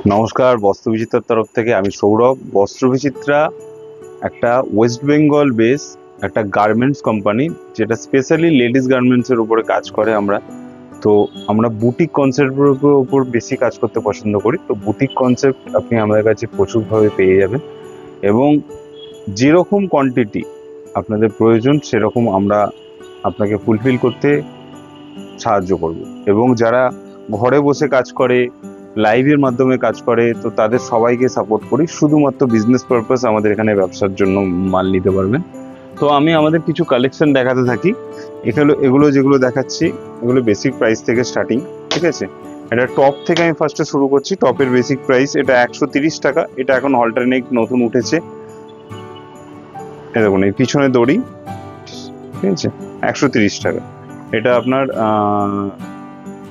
নমস্কার, বস্ত্রবিচিত্রার তরফ থেকে আমি সৌরভ। বস্ত্রবিচিত্রা একটা ওয়েস্ট বেঙ্গল বেস একটা গার্মেন্টস কোম্পানি, যেটা স্পেশালি লেডিস গার্মেন্টসের উপরে কাজ করে। আমরা বুটিক কনসেপ্টের উপর বেশি কাজ করতে পছন্দ করি। তো বুটিক কনসেপ্ট আপনি আমাদের কাছে প্রচুরভাবে পেয়ে যাবেন, এবং যেরকম কোয়ান্টিটি আপনাদের প্রয়োজন সেরকম আমরা আপনাকে ফুলফিল করতে সাহায্য করব। এবং যারা ঘরে বসে কাজ করে, লাইভের মাধ্যমে কাজ করে, তো তাদের সবাইকে সাপোর্ট করি। শুধুমাত্র বিজনেস পারপাস আমাদের এখানে ব্যবসার জন্য মাল নিতে পারবেন। তো আমি আমাদের কিছু কালেকশন দেখাতে থাকি। এগুলো যেগুলো দেখাচ্ছি এগুলো বেসিক প্রাইস থেকে স্টার্টিং, ঠিক আছে। এটা টপ থেকে আমি ফার্স্টে শুরু করছি। টপের বেসিক প্রাইস এটা 130 টাকা। এটা এখন অল্টারনেট নতুন উঠেছে। দেখুন এই পিছনে দড়ি, ঠিক আছে, 130 টাকা। এটা আপনার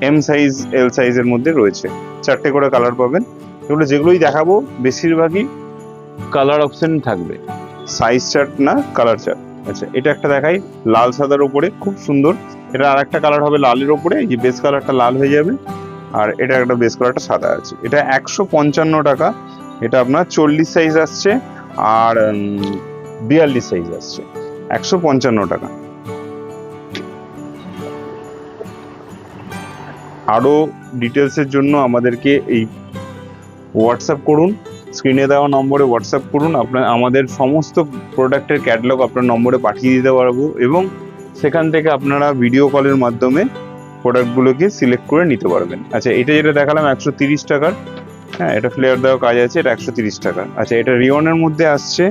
এম সাইজ এল সাইজের মধ্যে রয়েছে, 4টে করে কালার পাবেন। এগুলো যেগুলোই দেখাবো বেশিরভাগই কালার অপশন থাকবে, সাইজ চার্ট না, কালার চার্ট। আচ্ছা, এটা একটা দেখাই, লাল সাদার উপরে, খুব সুন্দর। এটা আর একটা কালার হবে লালের উপরে, এই যে বেস কালারটা লাল হয়ে যাবে, আর এটা একটা বেস কালারটা সাদা আছে। এটা 155 টাকা। এটা আপনার 40 সাইজ আসছে আর 42 সাইজ আসছে, 155 টাকা। আরো ডিটেলসের জন্য আমাদেরকে এই হোয়াটসঅ্যাপ করুন, স্ক্রিনে দেওয়া নম্বরে হোয়াটসঅ্যাপ করুন। আমাদের সমস্ত প্রোডাক্টের ক্যাটালগ আপনার নম্বরে পাঠিয়ে দিতে পারবো, এবং সেখান থেকে আপনারা ভিডিও কলের মাধ্যমে প্রোডাক্টগুলোকে সিলেক্ট করে নিতে পারবেন। আচ্ছা, এটা যেটা দেখালাম 130 টাকার, হ্যাঁ, এটা ফ্লেয়ার দেওয়া কাজ আছে, এটা 130 টাকা। আচ্ছা, এটা রিওনের মধ্যে আসছে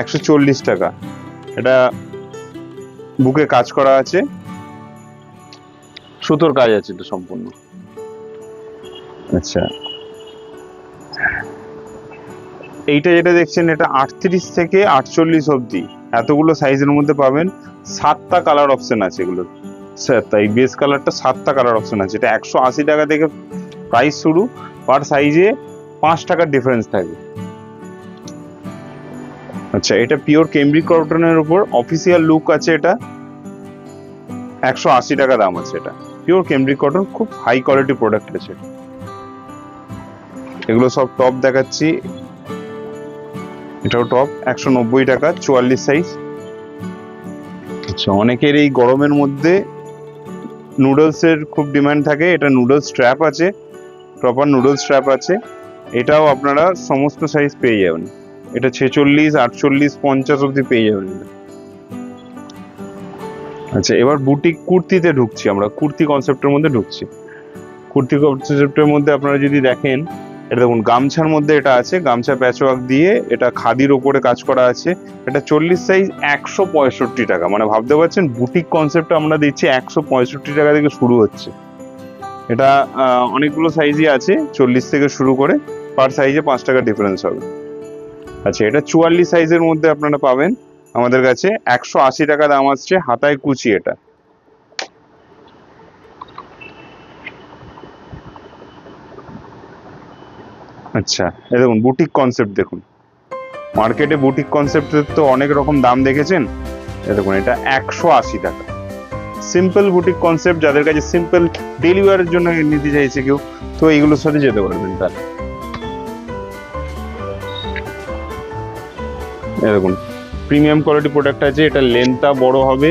140 টাকা। এটা বুকে কাজ করা আছে, সুতোর কাজ আছে এটা সম্পূর্ণ। আচ্ছা, এইটা যেটা দেখছেন এটা 38 থেকে 48 অবধি এতগুলো সাইজের মধ্যে পাবেন। 7টা কালার অপশন আছে এগুলোর। তাই বেস কালারটা 7টা কালার অপশন আছে। এটা 180 টাকা থেকে প্রাইস শুরু, পার সাইজে 5 টাকার ডিফারেন্স থাকে। আচ্ছা, এটা পিওর কেমব্রিক কটনের উপর অফিসিয়াল লুক আছে। এটা 180 টাকা দাম আছে। এটা পিওর কেমব্রিক কটন, খুব হাই কোয়ালিটি প্রোডাক্ট আছে। এগুলো সব টপ দেখাচ্ছি। এটাও টপ, 190 টাকা, 44 সাইজ। আচ্ছা, অনেকের এই গরমের মধ্যে নুডলসের খুব ডিমান্ড থাকে। এটা নুডলস স্ট্র্যাপ আছে, প্রপার নুডলস স্ট্র্যাপ আছে। এটাও আপনারা সমস্ত সাইজ পেয়ে যাবেন। এটা 46, 48, 50 অবধি পেয়ে যাবেন। আচ্ছা, এবার বুটিক কুর্তিতে ঢুকছি। আমরা কুর্তি কনসেপ্টের মধ্যে ঢুকছি। কুর্তি কনসেপ্টের মধ্যে আপনারা যদি দেখেন, এটা দেখুন গামছার মধ্যে এটা আছে, গামছা প্যাচওয়ার্ক দিয়ে, এটা খাদির ওপরে কাজ করা আছে। এটা 40 সাইজ, 165 টাকা। মানে ভাবতে পারছেন বুটিক কনসেপ্ট আমরা দিচ্ছি 165 টাকা থেকে শুরু হচ্ছে। এটা অনেকগুলো সাইজই আছে, 40 থেকে শুরু করে, পার সাইজে 5 টাকা ডিফারেন্স হবে। আচ্ছা, এটা 44 সাইজের মধ্যে আপনারা পাবেন আমাদের কাছে, 180 টাকা দাম আসছে, হাতায় কুচি। এটা আচ্ছা, এই দেখুন বুটিক কনসেপ্ট দেখুন। মার্কেটে বুটিক কনসেপ্টের তো অনেক রকম দাম দেখেছেন। এই দেখুন, এটা 180 টাকা। সিম্পল বুটিক কনসেপ্ট, যাদের কাছে সিম্পল ডেলি ওয়ারের জন্য নিতে চাইছে কেউ, তো এইগুলোর সাথে যেতে পারবেন। তার এই দেখুন প্রিমিয়াম কোয়ালিটি প্রোডাক্ট আছে। এটা লেন্থটা বড় হবে,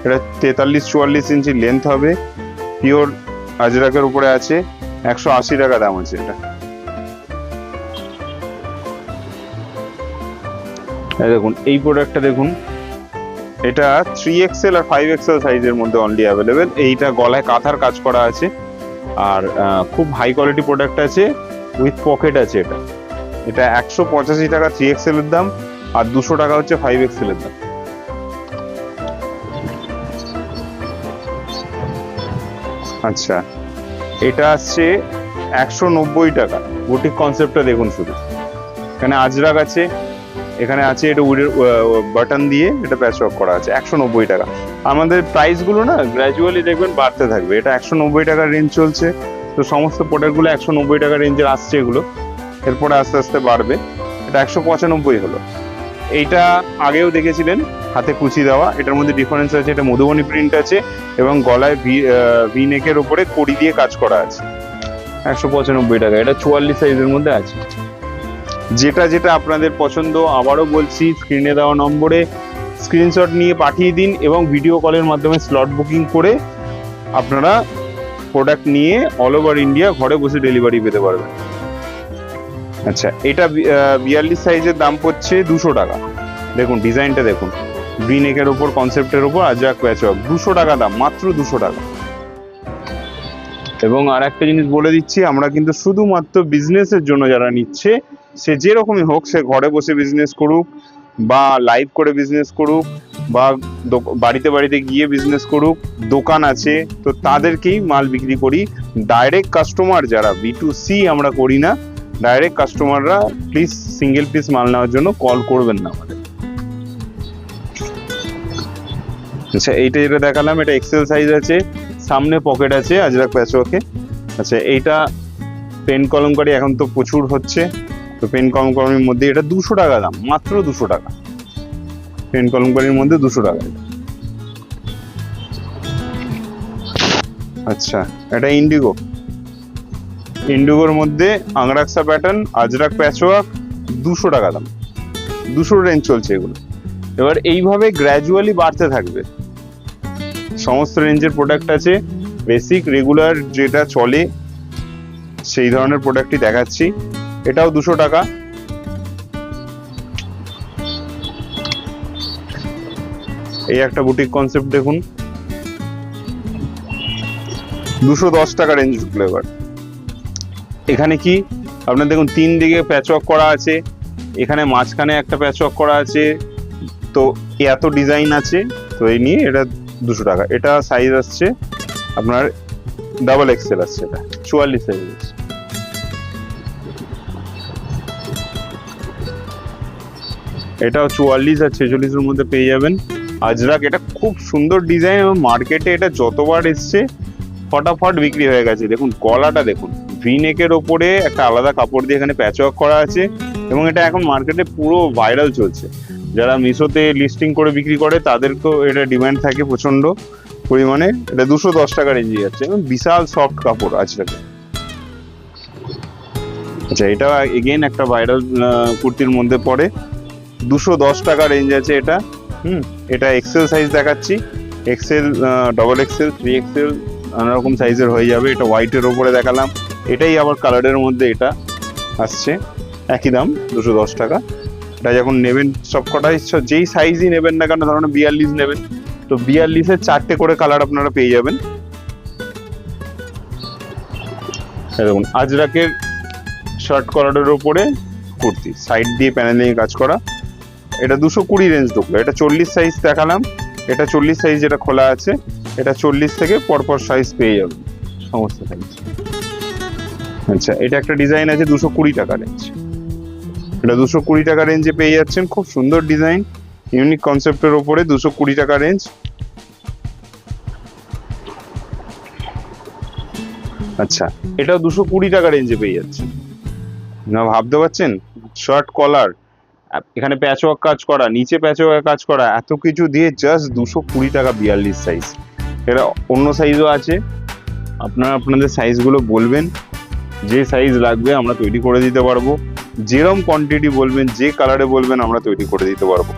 এটা 43-44 ইঞ্চি লেন্থ হবে, পিওর আজরাকের উপরে আছে, 180 টাকা দাম আছে। এটা দেখুন, এই প্রোডাক্টটা দেখুন, এটা 3XL আর 5XL সাইজের মধ্যে অনলি অ্যাভেলেবেল। এইটা গলায় কাঁথার কাজ করা আছে, আর খুব হাই কোয়ালিটি প্রোডাক্ট আছে, উইথ পকেট আছে। এটা 185 টাকা 3XL এর দাম, আর 200 টাকা হচ্ছে 5XL এর দাম। আচ্ছা, এটা আসছে 190 টাকা। বুটিক কনসেপ্টটা দেখুন শুধু, এখানে আজরাক আছে, এখানে আছে এটা উডের বাটন দিয়ে এটা প্যাচওয়ার্ক করা আছে, 190 টাকা। আমাদের প্রাইসগুলো না গ্র্যাজুয়ালি দেখবেন বাড়তে থাকবে। এটা 190 টাকার রেঞ্জ চলছে, তো সমস্ত প্রোডাক্টগুলো 190 টাকার রেঞ্জের আসছে এগুলো, এরপরে আস্তে আস্তে বাড়বে। এটা 195 হলো। এইটা আগেও দেখেছিলেন, হাতে কুচি দেওয়া। এটার মধ্যে ডিফারেন্স আছে, এটা মধুবনী প্রিন্ট আছে, এবং গলায় ভি নেকের উপরে কড়ি দিয়ে কাজ করা আছে। 195 টাকা। এটা 44 সাইজের মধ্যে আছে। যেটা যেটা আপনাদের পছন্দ আবারও বলছি, স্ক্রিনে দেওয়া নম্বরে স্ক্রিনশট নিয়ে পাঠিয়ে দিন এবং ভিডিও কলের মাধ্যমে স্লট বুকিং করে আপনারা প্রোডাক্ট নিয়ে অল ওভার ইন্ডিয়া ঘরে বসে ডেলিভারি পেতে পারবেন। আচ্ছা, এটা 42 সাইজের দাম পড়ছে 200 টাকা। দেখুন ডিজাইনটা দেখুন, ভি নেকের ওপর কনসেপ্টের ওপর আজরাক প্যাচওয়ার্ক, 200 টাকা দাম, মাত্র 200 টাকা। এবং আর একটা জিনিস বলে দিচ্ছি, আমরা কিন্তু শুধুমাত্র বিজনেসের জন্য যারা নিচ্ছে, সে যেরকমই হোক, সে ঘরে বসে বিজনেস করুক বা লাইভ করে বিজনেস করুক বা বাড়িতে বাড়িতে গিয়ে বিজনেস করুক, দোকান আছে, তো তাদেরকেই মাল বিক্রি করি। ডাইরেক্ট কাস্টমার যারা B2C আমরা করি না, ডাইরেক্ট কাস্টমাররা প্লিজ সিঙ্গেল পিস মাল নেওয়ার জন্য কল করবেন না আমাদের। আচ্ছা, এইটা যেটা দেখালাম এটা এক্সেল সাইজ আছে, সামনে পকেট আছে আজরাক প্যাচওয়ার্কে। আচ্ছা, এইটা পেন কলমকারি এখন তো প্রচুর হচ্ছে, তো পেন কলমকারির মধ্যে এটা 200 টাকা দাম, মাত্র 200 টাকা। পেন কলমকারির মধ্যে 200 টাকা। আচ্ছা, এটা ইন্ডিগো, ইন্ডিগোর মধ্যে আংরাক্সা প্যাটার্ন আজরাক প্যাচওয়ার্ক, 200 টাকা দাম। 200 রেঞ্জ চলছে এগুলো। এবার এইভাবে গ্র্যাজুয়ালি বাড়তে থাকবে। সমস্ত রেঞ্জের প্রোডাক্ট আছে, বেসিক রেগুলার যেটা চলে সেই ধরনের প্রোডাক্টই দেখাচ্ছি। এটাও 200 টাকা। এই একটা বুটিক কনসেপ্ট দেখুন, 210 টাকা রেঞ্জ ঢুকলো। এবার এখানে কি আপনার দেখুন 3 দিকে প্যাচওয়ার্ক করা আছে, এখানে মাঝখানে একটা প্যাচওয়ার্ক করা আছে, তো এত ডিজাইন আছে। তো এই নিয়ে এটা 200 টাকা। এটা সাইজ আসছে আপনার ডাবল এক্সেল আসছে, এটা 44 সাইজ আছে। এটাও 44 আর 46 এর মধ্যে পেয়ে যাবেন আজরাক। এটা খুব সুন্দর ডিজাইন এবং মার্কেটে এটা যতবার এসছে ফটাফট বিক্রি হয়ে গেছে। দেখুন গলাটা দেখুন, ভি নেকের ওপরে একটা আলাদা কাপড় দিয়ে এখানে প্যাচওয়ার্ক করা আছে এবং এটা এখন মার্কেটে পুরো ভাইরাল চলছে। যারা মিশোতে লিস্টিং করে বিক্রি করে তাদেরকেও এটা ডিমান্ড থাকে প্রচন্ড পরিমাণে। এটা 210 টাকা রেঞ্জে যাচ্ছে এবং বিশাল সফট কাপড় আজরাকে। আচ্ছা, এটা এগেইন একটা ভাইরাল কুর্তির মধ্যে পড়ে, 210 টাকা রেঞ্জ আছে এটা। এটা এক্সেল সাইজ দেখাচ্ছি, এক্সেল, ডবল এক্সেল, 3XL নানা রকম সাইজের হয়ে যাবে। এটা হোয়াইটের ওপরে দেখালাম, এটাই আবার কালারের মধ্যে এটা আসছে, একই দাম 210 টাকা। এটা যখন নেবেন সব কটাই যেই সাইজই নেবেন না কেন, ধরুন 42 নেবেন তো 42-এর 4টে করে কালার আপনারা পেয়ে যাবেন। দেখুন আজরাকের শার্ট কলারের ওপরে কুর্তি, সাইড দিয়ে প্যানেলিং কাজ করা, এটা 220 রেঞ্জ ঢুকলো। এটা 40 সাইজ দেখালাম, এটা 40 সাইজ যেটা খোলা আছে, এটা 40 থেকে পরপর সাইজ পেয়ে যাবেন সমস্ত সাইজ। আচ্ছা, এটা একটা ডিজাইন আছে 220 টাকা রেঞ্জ, এটা 220 টাকা রেঞ্জে পেয়ে যাচ্ছেন। খুব সুন্দর ডিজাইন, ইউনিক কনসেপ্টের ওপরে 220 টাকা রেঞ্জ। আচ্ছা, এটাও 220 টাকা রেঞ্জে পেয়ে যাচ্ছেন। না ভাবতে পারছেন, শার্ট কলার, এখানে প্যাচওয়ার্ক কাজ করা, নিচে প্যাচওয়ার্ক কাজ করা, এত কিছু দিয়ে জাস্ট 220 টাকা 42 সাইজ। এটা অন্য সাইজও আছে, আপনারা আপনাদের সাইজগুলো বলবেন, যে সাইজ লাগবে আমরা তৈরি করে দিতে পারবো। যেরকম কোয়ান্টিটি বলবেন, যে কালারে বলবেন আমরা তৈরি করে দিতে পারবো।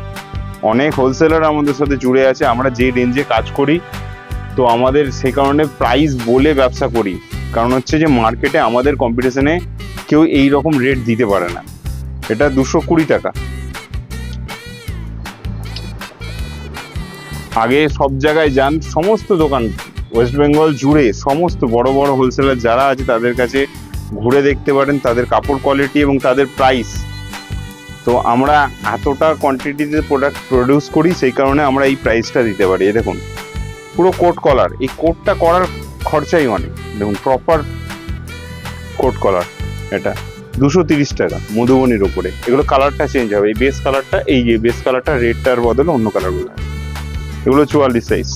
অনেক হোলসেলার আমাদের সাথে জুড়ে আছে, আমরা যে রেঞ্জে কাজ করি তো আমাদের সে কারণে প্রাইস বলে ব্যবসা করি, কারণ হচ্ছে যে মার্কেটে আমাদের কম্পিটিশনে কেউ এই রকম রেট দিতে পারে না। এটা 220 টাকা। আগে সব জায়গায় যান, সমস্ত দোকান ওয়েস্ট বেঙ্গল জুড়ে সমস্ত বড় বড় হোলসেলার যারা আছে তাদের কাছে ঘুরে দেখতে পারেন তাদের কাপড় কোয়ালিটি এবং তাদের প্রাইস। তো আমরা এতটা কোয়ান্টিটিতে প্রোডাক্ট প্রডিউস করি, সেই কারণে আমরা এই প্রাইসটা দিতে পারি। দেখুন পুরো কোট কলার, এই কোটটা করার খরচাই অনেক। দেখুন প্রপার কোট কলার, এটা 230 টাকা মধুবনির ওপরে। এগুলো কালারটা চেঞ্জ হবে, এই বেস কালারটা, এই যে বেস কালারটা রেডটার বদলে অন্য কালারগুলো, এগুলো 44 সাইজ।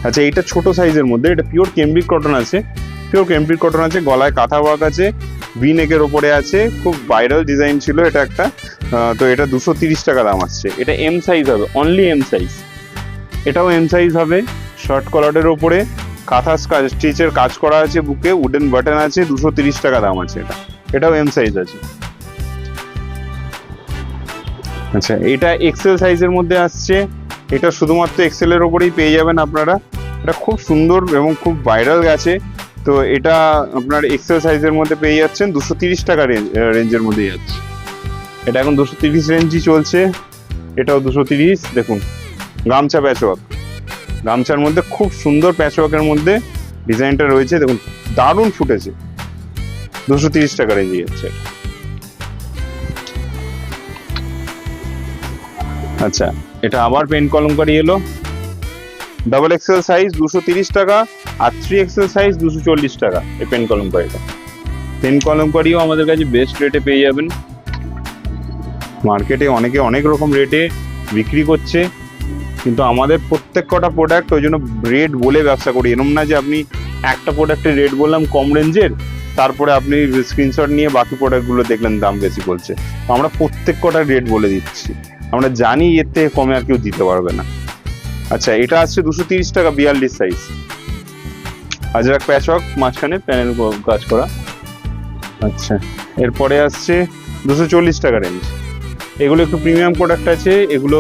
আচ্ছা, এইটা ছোট সাইজের মধ্যে, এটা পিওর কেমব্রিক কটন আছে, পিওর কেমব্রিক কটন আছে, গলায় কাঁথা ওয়ার্ক আছে, ভি নেকের ওপরে আছে, খুব ভাইরাল ডিজাইন ছিল এটা একটা। তো এটা 230 টাকা দাম আসছে। এটা এম সাইজ হবে, অনলি এম সাইজ। এটাও এম সাইজ হবে, শার্ট কলারের ওপরে কাঁথা স্টিচের কাজ করা আছে, বুকে উডেন বাটন আছে, 230 টাকা দাম আছে। এটাও এম সাইজ আছে। আচ্ছা, এটা এক্সেল সাইজের মধ্যে আসছে। এটা শুধুমাত্র এক্সেল এর ওপরেই পেয়ে যাবেন আপনারা। এটা খুব সুন্দর এবং খুব ভাইরাল গেছে। তো এটা আপনার এক্সেল সাইজের মধ্যে পেয়ে যাচ্ছেন, 230 টাকা রেঞ্জের মধ্যে যাচ্ছে। এটা এখন 230 রেঞ্জই চলছে। এটাও 230। দেখুন গামছা প্যাচওয়ার্ক, গামছার মধ্যে খুব সুন্দর প্যাচওয়ার্কের মধ্যে ডিজাইনটা রয়েছে। দেখুন দারুণ ফুটেছে, 230 টাকা রেঞ্জে যাচ্ছে। আচ্ছা, এটা আবার পেন কলমকারি এলো, ডাবল এক্সেল সাইজ 230 টাকা, আর 3XL সাইজ 240 টাকা। এই পেন কলমকারিটা, পেন কলমকারিও আমাদের কাছে বেস্ট রেটে পেয়ে যাবেন। মার্কেটে অনেকে অনেক রকম রেটে বিক্রি করছে, কিন্তু আমাদের প্রত্যেক কটা প্রোডাক্ট ওই জন্য রেট বলে ব্যবসা করি। এরকম না যে আপনি একটা প্রোডাক্টের রেট বললাম কম রেঞ্জের, তারপরে আপনি স্ক্রিনশট নিয়ে বাকি প্রোডাক্টগুলো দেখলেন দাম বেশি বলছে। আমরা প্রত্যেক কটার রেট বলে দিচ্ছি, আমরা জানি এর থেকে কমে আর কেউ দিতে পারবে না। আচ্ছা, এটা আসছে 230 টাকা, 42 সাইজ, আজরাক প্যাচওয়ার্ক, মাঝখানে প্যানেল কাজ করা। আচ্ছা, এরপরে আসছে 240 টাকা রেঞ্জ। এগুলো একটু প্রিমিয়াম প্রোডাক্ট আছে। এগুলো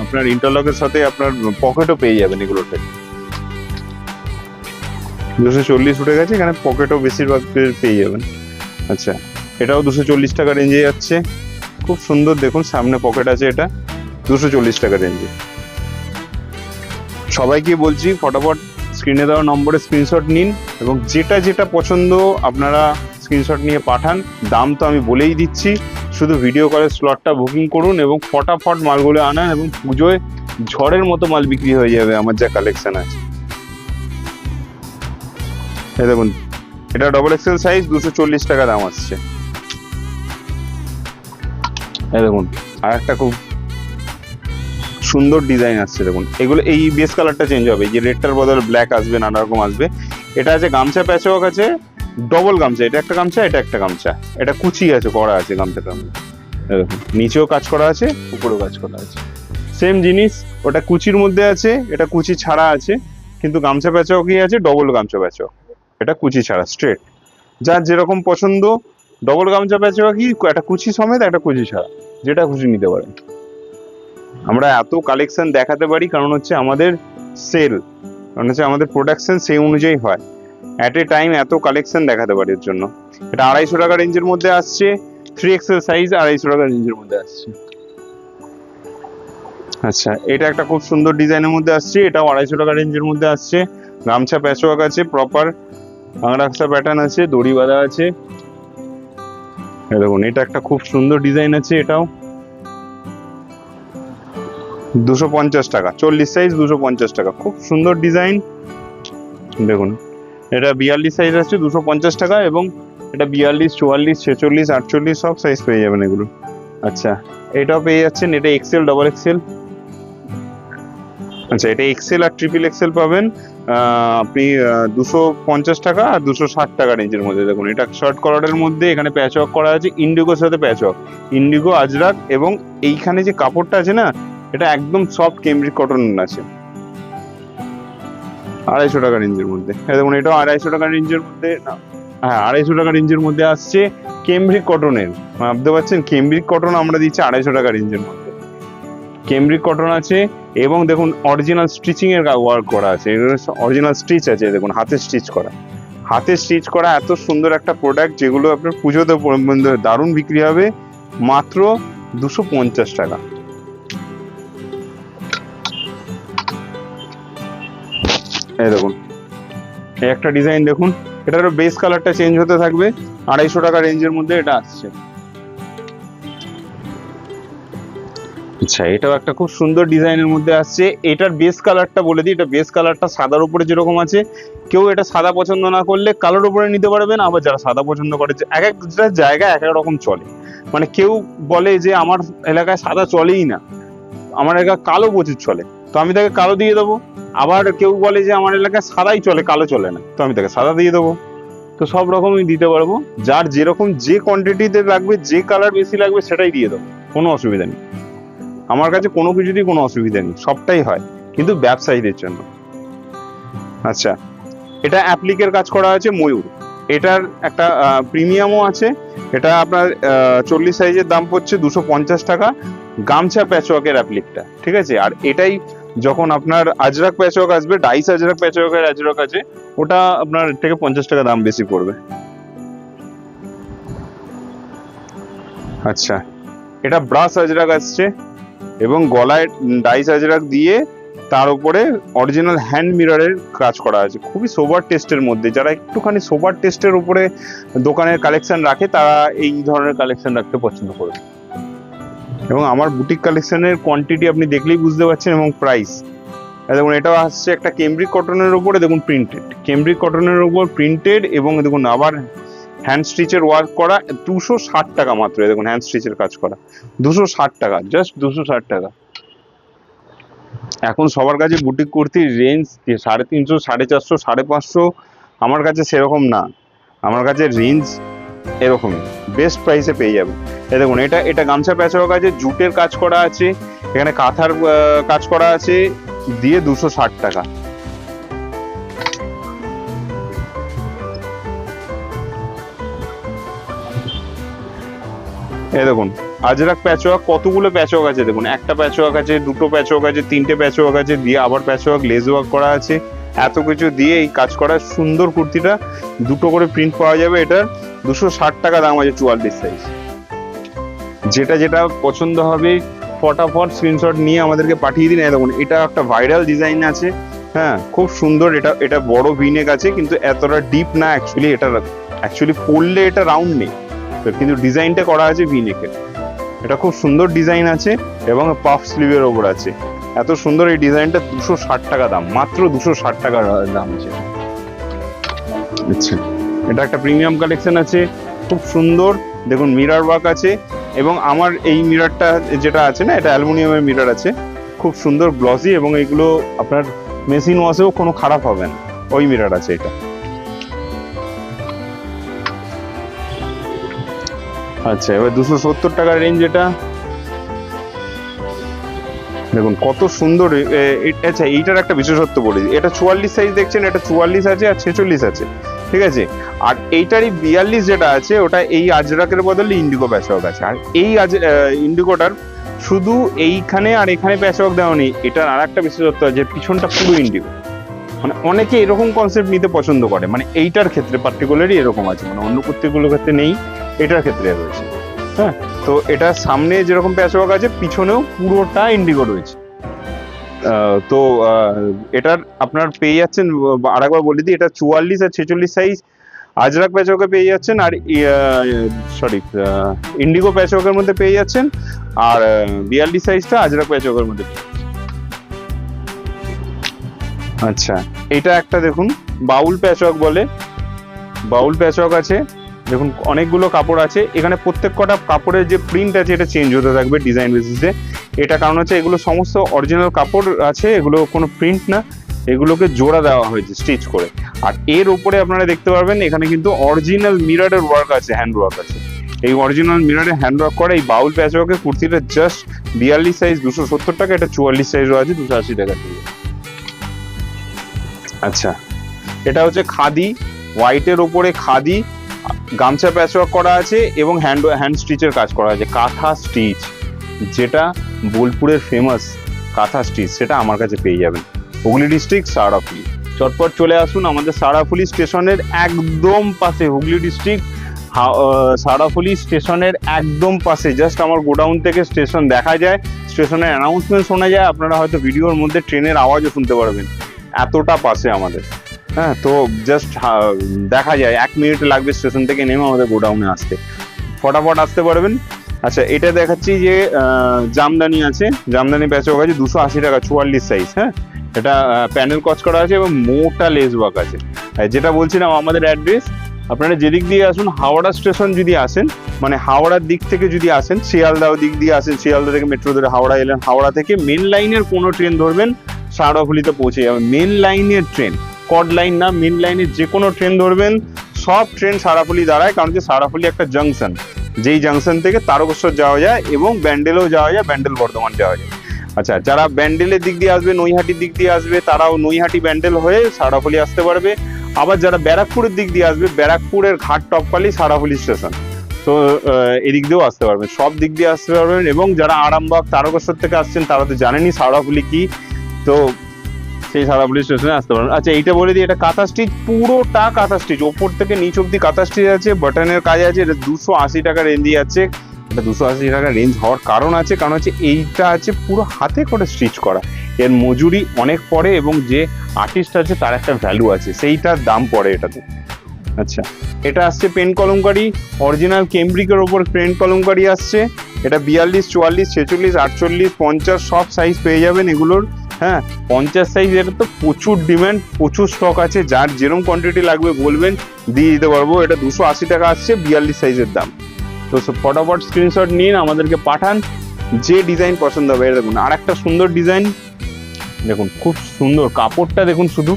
আপনার ইন্টারলকের সাথে আপনার পকেটও পেয়ে যাবেন এগুলোতে। 240 উঠে গেছে, এখানে পকেটও বেশিরভাগ পেয়ে যাবেন। আচ্ছা, এটাও 240 টাকা রেঞ্জে যাচ্ছে। খুব সুন্দর, দেখুন সামনে পকেট আছে। এটা 240 টাকা রেঞ্জে। সবাইকে বলছি ফটাফট স্ক্রিনে দেওয়া নম্বরে স্ক্রিনশট নিন, এবং যেটা যেটা পছন্দ আপনারা স্ক্রিনশট নিয়ে পাঠান। দাম তো আমি বলেই দিচ্ছি, শুধু ভিডিও কলের স্লটটা বুকিং করুন এবং ফটাফট মালগুলো আনান, এবং পুজোয় ঝড়ের মতো মাল বিক্রি হয়ে যাবে আমার যা কালেকশন আছে। এই দেখুন, এটা ডাবল এক্সেল সাইজ, 240 টাকা দাম আসছে। এই দেখুন আর একটা খুব সুন্দর ডিজাইন আসছে। দেখুন এগুলো, এই বেস কালারটা চেঞ্জ হবে, যে রেডটার বদলে ব্ল্যাক আসবে, নানা রকম আসবে। এটা আছে গামছা প্যাচওয়ার্ক আছে, ডবল গামছা। এটা একটা গামছা, এটা একটা গামছা। এটা কুচি আছে, করা আছে গামছাটা। দেখুন নিচেও কাজ করা আছে, উপরেও কাজ করা আছে। সেম জিনিস, ওটা কুচির মধ্যে আছে, এটা কুচি ছাড়া আছে। কিন্তু গামছা প্যাচওয়ার্কই আছে, ডবল গামছা প্যাচওয়ার্ক। এটা কুচি ছাড়া স্ট্রেট। যার যেরকম পছন্দ, ডবল গামছা প্যাচওয়ার্কই, একটা কুচি সমেত, একটা কুচি ছাড়া, যেটা খুশি নিতে পারেন। আমরা এত কালেকশন দেখাতে পারি কারণ হচ্ছে আমাদের সেল, কারণ হচ্ছে আমাদের প্রোডাকশন সেই অনুযায়ী হয়। অ্যাট এ টাইম এত কালেকশন দেখাতে পারি এর জন্য। এটা 250 টাকা রেঞ্জের মধ্যে আসছে, 3XL সাইজ 250 টাকা রেঞ্জের মধ্যে আসছে। আচ্ছা, এটা একটা খুব সুন্দর ডিজাইনের মধ্যে আসছে, এটাও 250 টাকা রেঞ্জের মধ্যে আসছে। গামছা প্যাচওয়ার্ক আছে, প্রপার আংরাক্সা প্যাটার্ন আছে, দড়ি বাঁধা আছে। দেখুন এটা একটা খুব সুন্দর ডিজাইন আছে, এটাও 250 টাকা, 40 সাইজ 250 টাকা। খুব সুন্দর ডিজাইন। দেখুন এটা 42 সাইজ আছে, 250 টাকা, এবং এটা 42, 44, 46, 48 সব সাইজ পেয়ে যাবেন এগুলো। আচ্ছা, এটাও পেয়ে যাচ্ছেন। এটা এক্সেল, ডাবল এক্সেল। আচ্ছা, এটা এক্সেল আর ট্রিপল এক্সেল পাবেন আপনি 250 টাকা আর 260 টাকা রেঞ্জের মধ্যে। দেখুন এটা শর্ট কলারের মধ্যে, এখানে প্যাচওয়ার্ক করা আছে, ইন্ডিগোর সাথে প্যাচওয়ার্ক, ইন্ডিগো, আজরাক, এবং এইখানে যে কাপড়টা আছে না, এটা একদম সফট কেমব্রিক কটন আছে। 250 টাকা রেঞ্জের মধ্যে। দেখুন এটাও 250 টাকা রেঞ্জের মধ্যে, হ্যাঁ 250 টাকা রেঞ্জের মধ্যে আসছে। কেমব্রিক কটনের, ভাবতে পারছেন কেমব্রিক কটন আমরা দিচ্ছি 250 টাকা রেঞ্জের মধ্যে। কেমব্রিক কটন আছে, এবং দেখুন অরিজিনাল স্টিচিং এর ওয়ার্ক করা আছে। অরিজিনাল স্টিচ আছে, দেখুন হাতে স্টিচ করা, হাতে স্টিচ করা। এত সুন্দর একটা প্রোডাক্ট, যেগুলো আপনার পুজোতে দারুণ বিক্রি হবে, মাত্র 250 টাকা। এই দেখুন এই একটা ডিজাইন, দেখুন এটারও বেস কালারটা চেঞ্জ হতে থাকবে। 250 টাকা রেঞ্জের মধ্যে এটা আসছে। আচ্ছা, এটাও একটা খুব সুন্দর ডিজাইনের মধ্যে আসছে। এটার বেস কালারটা বলে দিই, এটা বেস কালারটা সাদার উপরে যেরকম আছে, কেউ এটা সাদা পছন্দ না করলে কালোর উপরে নিতে পারবেন। আবার যারা সাদা পছন্দ করে, এক একটা জায়গায় এক এক রকম চলে। মানে কেউ বলে যে আমার এলাকায় সাদা চলেই না, আমার এলাকায় কালো প্রচুর চলে, তো আমি তাকে কালো দিয়ে দেবো। আবার কেউ বলে যে আমার এলাকায় সাদাই চলে, কালো চলে না, তো আমি তাকে সাদা দিয়ে দেবো। তো সব রকমই দিতে পারবো, যার যেরকম যে কোয়ান্টিটিতে লাগবে, যে কালার বেশি লাগবে সেটাই দিয়ে দেবো, কোনো অসুবিধা নেই। আমার কাছে কোনো কিছুতেই কোনো অসুবিধা নেই, সবটাই হয়, কিন্তু ব্যবসায়ীদের জন্য। আচ্ছা, এটা অ্যাপ্লিকের কাজ করা আছে ময়ূর, এটার একটা প্রিমিয়ামও আছে। এটা আপনার 40 সাইজের দাম পড়ছে 250 টাকা, গামছা প্যাচওয়ার্কের অ্যাপ্লিকটা, ঠিক আছে। আর এটাই যখন আপনার আজরাক প্যাচওয়ার্ক আসবে, ডাইস আজরাক প্যাচওয়ার্কের আজরাক আছে, ওটা আপনার এর থেকে 50 টাকা দাম বেশি পড়বে। আচ্ছা, এটা ব্রাশ আজরাক আসছে এবং গলায় ডাইস আজরাক দিয়ে তার উপরে অরিজিনাল হ্যান্ড মিররের কাজ করা আছে, খুবই সোবার টেস্টের মধ্যে। যারা একটুখানি সোবার টেস্টের উপরে দোকানের কালেকশন রাখে তারা এই ধরনের কালেকশন রাখতে পছন্দ করবে। এবং আমার বুটিক কালেকশনের কোয়ান্টিটি আপনি দেখলেই বুঝতে পারছেন, এবং প্রাইস দেখুন। এটাও আসছে একটা কেমব্রিক কটনের উপরে, দেখুন প্রিন্টেড, কেমব্রিক কটনের উপর প্রিন্টেড, এবং দেখুন আবার হ্যান্ড স্টিচের ওয়ার্ক করা, 260 টাকা মাত্র। দেখুন হ্যান্ড স্টিচের কাজ করা 260 টাকা, জাস্ট 260 টাকা। এখন সবার কাছে বুটিক কুর্তির রেঞ্জ 350, 450, 550, আমার কাছে সেরকম না, আমার কাছে রেঞ্জ এরকমই, বেস্ট প্রাইসে পেয়ে যাবে। এই দেখুন এটা গামছা প্যাচওয়ার্ক আছে, জুটের কাজ করা আছে, এখানে কাঁথার কাজ করা আছে, দিয়ে 260 টাকা। এই দেখুন আজরাক প্যাচওয়ার্ক, কতগুলো প্যাচওয়ার্ক আছে দেখুন, একটা প্যাচওয়ার্ক আছে, দুটো প্যাচওয়ার্ক আছে, তিনটে প্যাচওয়ার্ক আছে, দিয়ে আবার প্যাচওয়ার্ক লেস ওয়ার্ক করা আছে, এত কিছু দিয়ে এই কাজ করা সুন্দর কুর্তিটা। দুটো করে প্রিন্ট পাওয়া যাবে, এটার 260 টাকা দাম আছে 44 সাইজ। যেটা পছন্দ হবে ফটাফট স্ক্রিনশট নিয়ে আমাদেরকে পাঠিয়ে দিন। দেখুন এটা একটা ভাইরাল ডিজাইন আছে, হ্যাঁ খুব সুন্দর। এটা বড় ভিনেক আছে, কিন্তু এতটা ডিপ না অ্যাকচুয়ালি। এটা অ্যাকচুয়ালি পরলে এটা রাউন্ড নেই, কিন্তু ডিজাইনটা করা আছে ভিনেকের। এটা খুব সুন্দর ডিজাইন আছে এবং পাফ স্লিভের ওপর আছে। এত সুন্দর এই ডিজাইনটা, 260 টাকা দাম, মাত্র 260 টাকা দাম আছে। আচ্ছা, এটা একটা প্রিমিয়াম কালেকশন আছে, খুব সুন্দর। দেখুন মিরর ওয়ার্ক আছে, এবং আমার এই মিররটা যেটা আছে না, এটা অ্যালুমিনিয়ামের মিরর আছে, খুব সুন্দর গ্লসি, এবং এগুলো আপনার মেশিন ওয়াশেও কোনো খারাপ হবে না, ওই মিরর আছে এটা। আচ্ছা, এবার 270 টাকার রেঞ্জ এটা। দেখুন কত সুন্দর। আচ্ছা, এইটার একটা বিশেষত্ব বলি, এটা 44 সাইজ দেখছেন, এটা 44 আছে আর 46 আছে, ঠিক আছে। আর এইটারই 42 যেটা আছে, ওটা এই আজরাকের বদলে ইন্ডিগো প্যাচওয়ার্ক আছে। আর এই ইন্ডিগোটার শুধু এইখানে আর এখানে প্যাচওয়ার্ক দেওয়া নেই, এটার আর একটা বিশেষত্ব আছে, পিছনটা পুরো ইন্ডিগো। মানে অনেকে এরকম কনসেপ্ট নিতে পছন্দ করে, মানে এইটার ক্ষেত্রে পার্টিকুলারলি এরকম আছে, মানে অন্য কুর্তিগুলোর ক্ষেত্রে নেই, এটার ক্ষেত্রে রয়েছে। হ্যাঁ, তো এটা সামনে যেরকম প্যাচওয়ার্ক আছে, পিছনেও পুরোটা ইন্ডিগো রয়েছে। তো এটার আপনার পেয়ে যাচ্ছেন, আরেকবার বলে দিই, এটা 44 আর 46 সাইজ আজরাক প্যাচওয়ার্কে পেয়ে যাচ্ছেন, আর ইন্ডিগো প্যাচওয়ার্কের মধ্যে পেয়ে যাচ্ছেন, আর 42 সাইজটা আজরাক প্যাচওয়ার্কের মধ্যে। আচ্ছা, এটা একটা দেখুন বাউল প্যাচওয়ার্ক বলে, বাউল প্যাচওয়ার্ক আছে। দেখুন অনেকগুলো কাপড় আছে এখানে, প্রত্যেক কটা কাপড়ের যে প্রিন্ট আছে এটা চেঞ্জ হতে থাকবে ডিজাইন বেসিসে। এটা কারণ হচ্ছে এগুলো সমস্ত অরিজিনাল কাপড় আছে, এগুলো কোনো প্রিন্ট না, এগুলোকে জোড়া দেওয়া হয়েছে স্টিচ করে। আর এর উপরে আপনারা দেখতে পারবেন এখানে কিন্তু অরিজিনাল মিররের ওয়ার্ক আছে, হ্যান্ড ওয়ার্ক আছে। এই অরিজিনাল মিররে হ্যান্ড ওয়ার্ক করা এই বাউল প্যাচওয়ার্কের কুর্তিটা জাস্ট 42 সাইজ 270 টাকা, এটা 44 সাইজও আছে 280 টাকা দিয়ে। আচ্ছা, এটা হচ্ছে খাদি, হোয়াইটের ওপরে খাদি গামছা প্যাচওয়ার্ক করা আছে, এবং হ্যান্ড স্টিচের কাজ করা আছে, কাঁথা স্টিচ, যেটা বোলপুরের ফেমাস কাঁথা স্টিচ, সেটা আমার কাছে পেয়ে যাবেন। হুগলি ডিস্ট্রিক্ট সারাফুলি, চটপট চলে আসুন আমাদের সারাফুলি স্টেশনের একদম পাশে, হুগলি ডিস্ট্রিক্ট সারাফুলি স্টেশনের একদম পাশে। জাস্ট আমার গোডাউন থেকে স্টেশন দেখা যায়, স্টেশনের অ্যানাউন্সমেন্ট শোনা যায়, আপনারা হয়তো ভিডিওর মধ্যে ট্রেনের আওয়াজও শুনতে পারবেন, এতটা পাশে আমাদের। হ্যাঁ, তো জাস্ট দেখা যায় 1 মিনিট লাগবে স্টেশন থেকে নেমে আমাদের গোডাউনে আসতে, ফটাফট আসতে পারবেন। আচ্ছা, এটা দেখাচ্ছি যে জামদানি আছে, জামদানি প্যাচওয়ার্ক আছে 280 টাকা 44 সাইজ। হ্যাঁ, এটা প্যানেল কাজ করা আছে এবং মোটা লেস ওয়ার্ক আছে। যেটা বলছিলাম আমাদের অ্যাড্রেস, আপনারা যেদিক দিয়ে আসুন, হাওড়া স্টেশন যদি আসেন, মানে হাওড়ার দিক থেকে যদি আসেন, শিয়ালদা দিক দিয়ে আসেন, শিয়ালদা থেকে মেট্রো ধরে হাওড়া এলেন, হাওড়া থেকে মেন লাইনের কোনো ট্রেন ধরবেন, সারাফুলিতে পৌঁছে যাবেন। মেন লাইনের ট্রেন, কড লাইন না, মেন লাইনের যে কোনো ট্রেন ধরবেন, সব ট্রেন সারাফুলি দাঁড়ায়, কারণ কি সারাফুলি একটা জাংশন, যেই জাংশন থেকে তারকেশ্বর যাওয়া যায় এবং ব্যান্ডেলও যাওয়া যায়, ব্যান্ডেল বর্ধমান যাওয়া যায়। আচ্ছা, যারা ব্যান্ডেলের দিক দিয়ে আসবে, নৈহাটির দিক দিয়ে আসবে, তারাও নৈহাটি ব্যান্ডেল হয়ে সারাফুলি আসতে পারবে। আবার যারা ব্যারাকপুরের দিক দিয়ে আসবে, ব্যারাকপুরের ঘাট টপকালি সারাহুলি স্টেশন, তো এদিক দিয়েও আসতে পারবেন, সব দিক দিয়ে আসতে পারবেন। এবং যারা আরামবাগ তারকেশ্বর থেকে আসছেন তারা তো জানেনই সারাহুলি কি, তো সেই সারাহুলি স্টেশনে আসতে পারবেন। আচ্ছা এইটা বলে দিই, এটা কাঁথা স্টিচ, পুরোটা কাঁথা স্টিচ, ওপর থেকে নিচ অব্দি কাঁথা স্টিচ আছে, বাটনের কাজ আছে। এটা 280 টাকা রেঞ্জে আছে। এটা 280 টাকা রেঞ্জ হওয়ার কারণ হচ্ছে এইটা আছে পুরো হাতে করে স্টিচ করা, এর মজুরি অনেক পড়ে এবং যে আর্টিস্ট আছে তার একটা ভ্যালু আছে, সেইটার দাম পড়ে এটাতে। আচ্ছা এটা আসছে পেন কলমকারি, অরিজিনাল কেমব্রিকের ওপর পেন কলমকারি আসছে। এটা 42, 44, 46, 48, 50 সব সাইজ পেয়ে যাবেন এগুলোর। হ্যাঁ 50 সাইজ, এটা তো প্রচুর ডিমান্ড, প্রচুর স্টক আছে, যার যেরকম কোয়ান্টিটি লাগবে বলবেন দিয়ে দিতে পারবো। এটা 280 টাকা আসছে 42 সাইজের দাম। তো ফটাফট স্ক্রিনশট নিন, আমাদেরকে পাঠান, যে ডিজাইন পছন্দ হবে। এটা দেখুন আর একটা সুন্দর ডিজাইন, দেখুন খুব সুন্দর কাপড়টা, দেখুন শুধু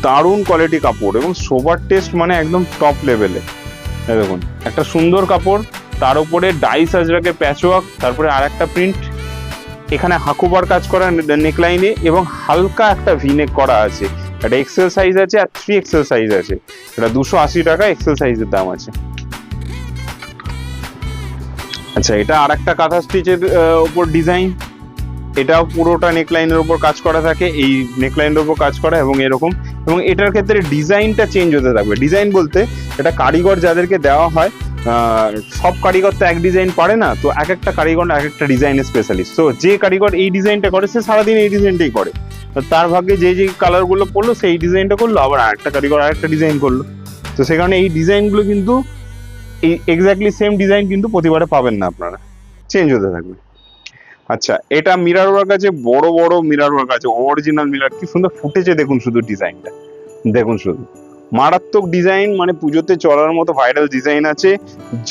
দারুণ কোয়ালিটি কাপড় এবং সোবার টেস্ট মানে একদম টপ লেভেলে। দেখুন একটা সুন্দর কাপড়, তার উপরে ডাইস আজরাকে প্যাচওয়ার্ক, তারপরে আর একটা প্রিন্ট, এখানে হাকুবার কাজ করা নেকলাইনে এবং হালকা একটা ভিনেক করা আছে। একটা এক্সেল সাইজ আছে আর 3XL সাইজ আছে। এটা 280 টাকা এক্সেল সাইজের দাম আছে। আচ্ছা এটা আর একটা কাঁথা স্টিচের ওপর ডিজাইন, এটাও পুরোটা নেকলাইনের উপর কাজ করা থাকে, এই নেকলাইনের উপর কাজ করা এবং এরকম, এবং এটার ক্ষেত্রে ডিজাইনটা চেঞ্জ হতে থাকবে। ডিজাইন বলতে এটা কারিগর যাদেরকে দেওয়া হয়, সব কারিগর তো এক ডিজাইন পারে না, তো এক একটা কারিগর এক একটা ডিজাইনের স্পেশালিস্ট। তো যে কারিগর এই ডিজাইনটা করে সে সারাদিন এই ডিজাইনটাই করে, তো তার ভাগ্যে যে যে কালারগুলো পড়লো সেই ডিজাইনটা করলো, আবার আরেকটা কারিগর আরেকটা ডিজাইন করলো। তো সে কারণে এই ডিজাইনগুলো কিন্তু এই এক্স্যাক্টলি সেম ডিজাইন কিন্তু প্রতিবারে পাবেন না আপনারা, চেঞ্জ হতে থাকবে। আচ্ছা এটা মিরর ওয়ার্ক আছে, বড় বড় মিরর ওয়ার্ক আছে, অরিজিনাল মিরর, কি সুন্দর ফুটেছে দেখুন শুধু ডিজাইনটা, দেখুন শুধু মারাত্মক ডিজাইন, মানে পুজোতে চলার মতো ভাইরাল ডিজাইন আছে।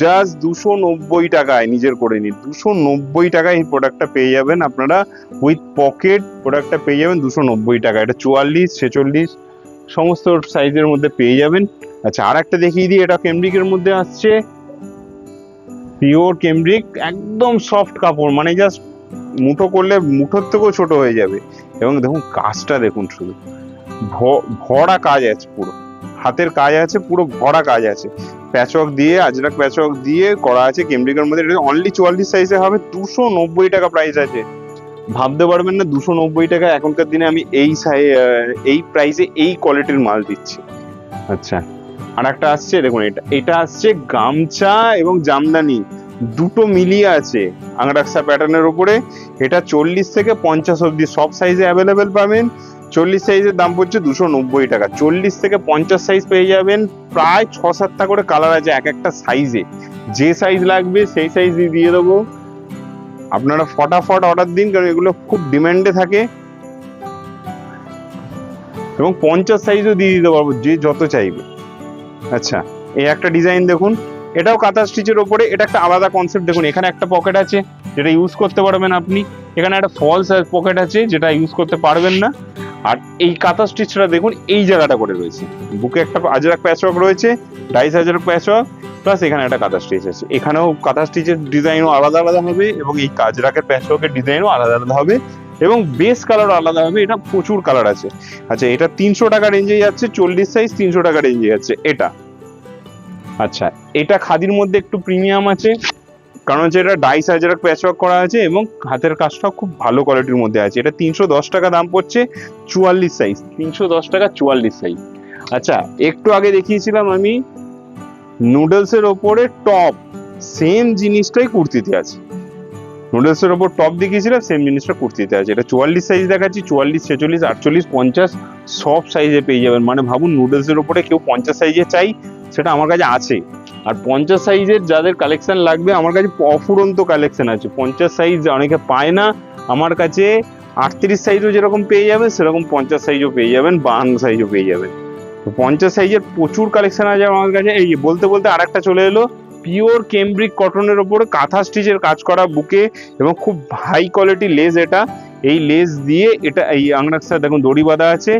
জাস্ট 290 টাকায় নিজের করে নিন, 290 টাকায় এই প্রোডাক্টটা পেয়ে যাবেন আপনারা, উইথ পকেট প্রোডাক্টটা পেয়ে যাবেন 290 টাকা। এটা 44, 46 সমস্ত সাইজের মধ্যে পেয়ে যাবেন। আচ্ছা আর একটা দেখিয়ে দিই, এটা কেমব্রিকের মধ্যে আসছে, পিওর কেমব্রিক, একদম সফট কাপড়, মানে জাস্ট মুঠো করলে মুঠোর থেকেও ছোট হয়ে যাবে। এবং দেখুন কাজটা দেখুন শুধু ভরা কাজ আছে, পুরো হাতের কাজ আছে, পুরো ভরা কাজ আছে, প্যাচওয়ার্ক দিয়ে আজরাক প্যাচওয়ার্ক দিয়ে করা আছে কেমব্রিকের মধ্যে। এটা অনলি 44 সাইজে হবে, 290 টাকা প্রাইস আছে। ভাবতে পারবেন না 290 টাকা এখনকার দিনে আমি এই প্রাইসে এই কোয়ালিটির মাল দিচ্ছি। আচ্ছা আর একটা আসছে দেখুন, এটা আসছে গামছা এবং জামদানি দুটো মিলিয়ে আছে আংরাক্সা প্যাটার্নের উপরে। এটা 40 থেকে 50 অব্দি সব সাইজে অ্যাভেলেবেল পাবেন। 40 সাইজের দাম পড়ছে 290 টাকা। 40 থেকে 50 সাইজ পেয়ে যাবেন, প্রায় 6-7টা করে কালার আছে এক একটা সাইজে, যে সাইজ লাগবে সেই সাইজ দিয়ে দেবো। আপনারা ফটাফট অর্ডার দিন, কারণ এগুলো খুব ডিমান্ডে থাকে, এবং 50 সাইজও দিয়ে দিতে পারবো যে যত চাইবে। আচ্ছা এই একটা ডিজাইন দেখুন, এটাও কাঁথা স্টিচের ওপরে, এটা একটা আলাদা কনসেপ্ট। দেখুন এখানে একটা পকেট আছে যেটা ইউজ করতে পারবেন আপনি, এখানে একটা ফলস পকেট আছে যেটা ইউজ করতে পারবেন না। আর এই কাঁথা স্টিচটা দেখুন এই জায়গাটা করে রয়েছে, বুকে একটা আজরাক প্যাচওয়ার্ক রয়েছে, ডাইস আজরাক প্যাচওয়ার্ক, প্লাস এখানে একটা কাঁথা স্টিচ আছে। এখানেও কাঁথা স্টিচের ডিজাইনও আলাদা আলাদা হবে এবং এই আজরাকের প্যাচওয়ার্কের ডিজাইনও আলাদা আলাদা হবে এবং বেস কালারও আলাদা হবে। এটা প্রচুর কালার আছে। আচ্ছা এটা 300 টাকা রেঞ্জে যাচ্ছে, 40 সাইজ 300 টাকা রেঞ্জে যাচ্ছে এটা। আচ্ছা এটা খাদির মধ্যে একটু প্রিমিয়াম আছে, কারণ হচ্ছে এটা ডাইস আজরাক প্যাচওয়ার্ক করা আছে এবং হাতের কাজটাও খুব ভালো কোয়ালিটির মধ্যে আছে। এটা 310 টাকা দাম পড়ছে, 44 সাইজ, 310 টাকা 44 সাইজ। আচ্ছা একটু আগে দেখিয়েছিলাম আমি নুডলসের ওপরে টপ, সেম জিনিসটাই কুর্তিতে আছে। নুডলসের ওপর টপ দেখিয়েছিলাম, সেম জিনিসটা কুর্তিতে আছে। এটা 44 সাইজ দেখাচ্ছি, 44, 46, 48, 50 সব সাইজে পেয়ে যাবেন। মানে ভাবুন নুডলসের ওপরে কেউ 50 সাইজে চাই, সেটা আমার কাছে আছে। আর 50 সাইজের যাদের কালেকশন লাগবে, আমার কাছে অফুরন্ত কালেকশন আছে। 50 সাইজ অনেকে পায় না, আমার কাছে 38 সাইজও যেরকম পেয়ে যাবেন সেরকম 50 সাইজও পেয়ে যাবেন, 52 সাইজও পেয়ে যাবেন। তো 50 সাইজের প্রচুর কালেকশন আছে আমার কাছে। এই বলতে বলতে আরেকটা চলে এলো, পিওর কেমব্রিক কটনের ওপরে কাঁথা স্টিচের কাজ করা বুকে এবং খুব হাই কোয়ালিটি লেস। এটা এই লেস দিয়ে এটা এই আংরাক্সা দেখুন দড়ি বাঁধা আছে,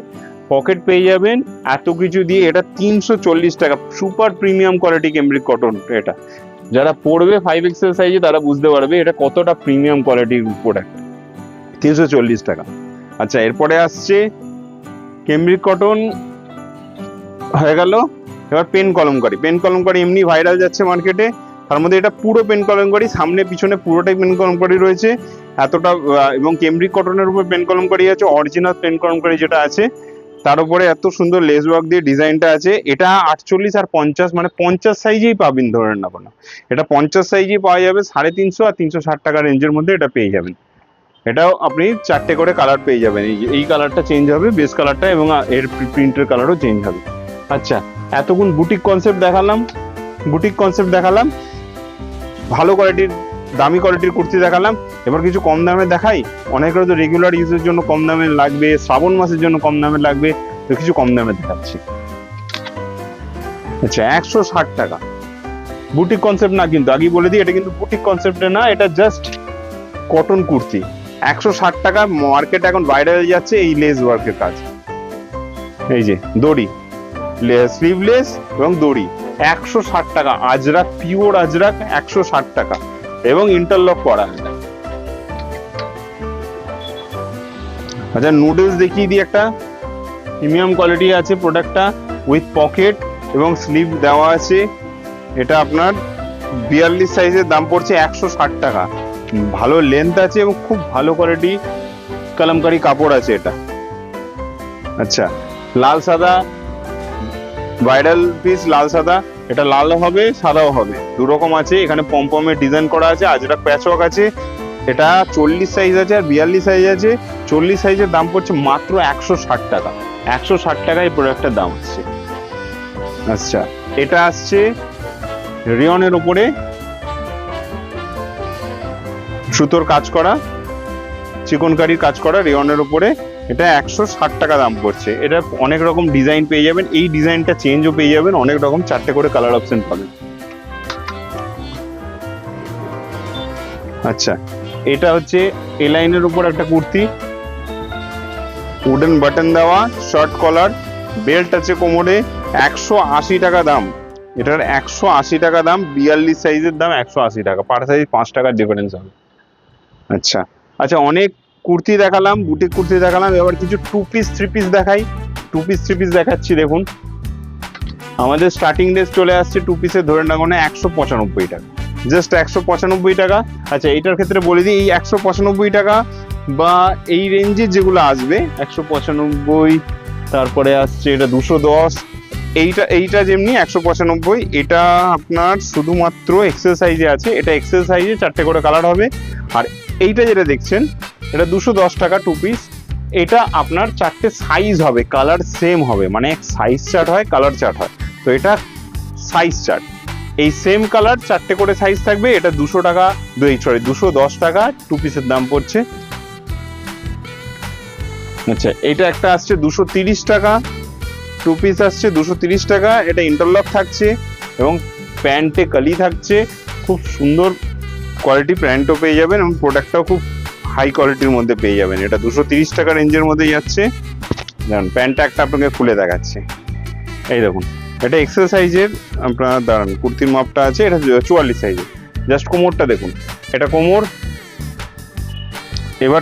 পকেট পেয়ে যাবেন, এত কিছু দিয়ে এটা 340 টাকা। Super premium quality cambric cotton. এটা যারা পড়বে 5XL সাইজে তারা বুঝতে পারবে এটা কতটা প্রিমিয়াম কোয়ালিটির প্রোডাক্ট। 340 টাকা। আচ্ছা এরপরে আসছে কেমব্রিক কটন হয়ে গেল। এবার পেন কলমকারি, পেন কলমকারি এমনি ভাইরাল যাচ্ছে মার্কেটে, তার মধ্যে এটা পুরো পেন কলমকারি, সামনে পিছনে পুরোটাই পেন কলমকারি রয়েছে এতটা, এবং কেমব্রিক কটনের উপর পেন কলমকারি আছে, অরিজিনাল পেন কলমকারি যেটা আছে, তার উপরে এত সুন্দর লেস ওয়ার্ক দিয়ে ডিজাইনটা আছে। এটা 48 আর 50 মানে 50 সাইজেই পাবেন ধরেন না কোনো, এটা 50 সাইজেই পাওয়া যাবে 350 আর 360 টাকা রেঞ্জের মধ্যে এটা পেয়ে যাবেন। এটাও আপনি 4টে করে কালার পেয়ে যাবেন, এই কালারটা চেঞ্জ হবে বেস কালারটা, এবং এর প্রিন্টের কালারও চেঞ্জ হবে। আচ্ছা, এতক্ষণ বুটিক কনসেপ্ট দেখালাম, ভালো কোয়ালিটির দামি কোয়ালিটির কুর্তি দেখালাম। এবার কিছু কম দামে দেখাই, অনেকের তো রেগুলার ইউজের জন্য কম দামে লাগবে, শ্রাবণ মাসের জন্য কম দামে লাগবে, তো কিছু কম দামে দেখাচ্ছি। আচ্ছা, 160 টাকা, বুটিক কনসেপ্ট না কিন্তু, আগেই বলে দিই এটা কিন্তু বুটিক কনসেপ্টে না, এটা জাস্ট কটন কুর্তি। 160 টাকা, মার্কেটে এখন ভাইরাল যাচ্ছে এই লেস ওয়ার্কের কাজ, এই যে দড়ি, স্লিভলেস এবং দড়ি, 160 টাকা, আজরাক, পিওর আজরাক, 160 টাকা, এবং ইন্টারলক করা। আচ্ছা, নুডলস দেখিয়ে দিই, একটা প্রিমিয়াম কোয়ালিটি আছে প্রোডাক্টটা, উইথ পকেট এবং স্লিভ দেওয়া আছে। এটা আপনার 42 সাইজের, দাম পড়ছে 160 টাকা। ভালো লেন্থ আছে এবং খুব ভালো কোয়ালিটি কলমকারি কাপড় আছে এটা। আচ্ছা, লাল সাদা ভাইরাল পিস, লাল সাদা, এটা লালও হবে সাদাও হবে, দু রকম আছে। এখানে পমপমের ডিজাইন করা আছে, আজরাক প্যাচওয়ার্ক আছে। এটা 40 সাইজ আছে আর 42 সাইজ আছে। 40 সাইজের দাম পড়ছে মাত্র 160 টাকা। 160 টাকায় এই প্রোডাক্টের দাম আসছে। আচ্ছা, এটা আসছে রিয়নের উপরে সুতোর কাজ করা, চিকনকারির কাজ করা রিয়নের উপরে, এটা 160 টাকা দাম পড়ছে। এটা অনেক রকম ডিজাইন পেয়ে যাবেন, এই ডিজাইনটা চেঞ্জও পেয়ে যাবেন, অনেক রকম 4টে করে কালার অপশন পাবেন। আচ্ছা, এটা হচ্ছে এ লাইনের উপর একটা কুর্তি, উডেন বাটন দেওয়া, শর্ট কলার, বেল্ট আছে কোমরে, 180 টাকা দাম। এটার 180 টাকা দাম, 42 সাইজের দাম 180 টাকা, পার সাইজ 5 টাকার ডিফারেন্স হবে। আচ্ছা আচ্ছা, অনেক কুর্তি দেখালাম, বুটিক কুর্তি দেখালাম, এবার কিছু 2 পিস 3 পিস দেখাই। 2 পিস 3 পিস দেখাচ্ছি, দেখুন আমাদের স্টার্টিং রেট চলে আসছে 2 পিসের ধরে না কোনো 195 টাকা, জাস্ট 195 টাকা। আচ্ছা, এইটার ক্ষেত্রে বলে দিই, এই 195 টাকা বা এই রেঞ্জে যেগুলো আসবে 195, তারপরে আসছে এটা 210, এইটা যেমনি 195, এটা আপনার শুধুমাত্র এক্সেল সাইজে আছে। এটা এক্সেল সাইজে 4টে করে কালার হবে। আর এইটা যেটা দেখছেন এটা 210 টাকা 2 পিস। এটা আপনার 4টে সাইজ হবে, কালার সেম হবে, মানে সাইজ চার্ট হয়, কালার চার্ট হয়, তো এটা সাইজ চার্ট, এই সেম কালার 4টে করে সাইজ থাকবে। এটা 210 টাকা 2 পিসের দাম পড়ছে। আচ্ছা, এটা একটা আসছে 230 টাকা 2 পিস আসছে, 230 টাকা। এটা ইন্টারলক থাকছে এবং প্যান্টে কালি থাকছে, খুব সুন্দর কোয়ালিটি প্যান্টও পেয়ে যাবেন এবং প্রোডাক্টটাও খুব হাই কোয়ালিটির মধ্যে পেয়ে যাবেন। এটা 230 টাকা রেঞ্জের মধ্যে যাচ্ছে। দেখুন প্যান্টটা একটা আপনাকে খুলে দেখাচ্ছে, এই দেখুন এটা এক্সেল সাইজের, আপনার দাঁড়ান কুর্তির মাপটা আছে, এটা 44 সাইজের। জাস্ট কোমরটা দেখুন, এটা কোমর। এবার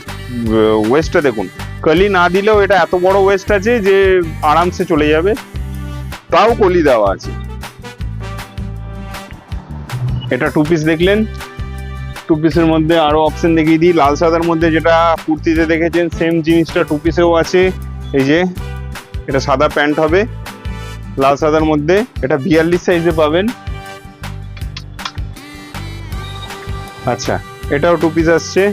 ওয়েস্টটা দেখুন, কলি না দিলেও এটা এত বড় ওয়েস্ট আছে যে আরামসে চলে যাবে, তাও কলি দেওয়া আছে। এটা 2 পিস দেখলেন, 2 পিসের মধ্যে আরো অপশন দেখিয়ে দিই। লাল সাদার মধ্যে যেটা কুর্তিতে দেখেছেন সেম জিনিসটা 2 পিসেও আছে। এই যে এটা সাদা প্যান্ট হবে লাল সাদার মধ্যে, এটা 42 সাইজে পাবেন। আচ্ছা, এটাও 2 পিস আসছে,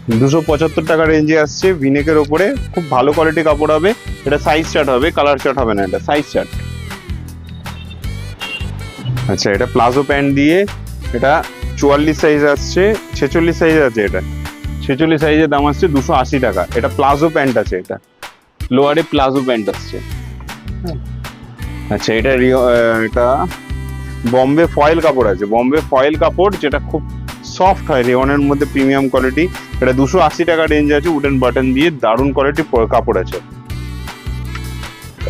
275 টাকা রেঞ্জে আসছে, ভিনেকের ওপরে, খুব ভালো কোয়ালিটি কাপড় হবে। এটা সাইজ চার্ট হবে, কালার চার্ট হবে না, এটা সাইজ চার্ট। আচ্ছা, এটা প্লাজো প্যান্ট দিয়ে, এটা 44 সাইজ আসছে, 46 সাইজ আছে, এটা 46 সাইজের দাম আসছে 280 টাকা। এটা প্লাজো প্যান্ট আছে, এটা লোয়ারে প্লাজো প্যান্ট আসছে। আচ্ছা, এটা বম্বে ফয়েল কাপড় আছে, বম্বে ফয়েল কাপড়, যেটা খুব সফট হয়, রেওয়ানের মধ্যে প্রিমিয়াম কোয়ালিটি। এটা 280 টাকা রেঞ্জ আছে, উডেন বাটন দিয়ে, দারুণ কোয়ালিটি কাপড় আছে।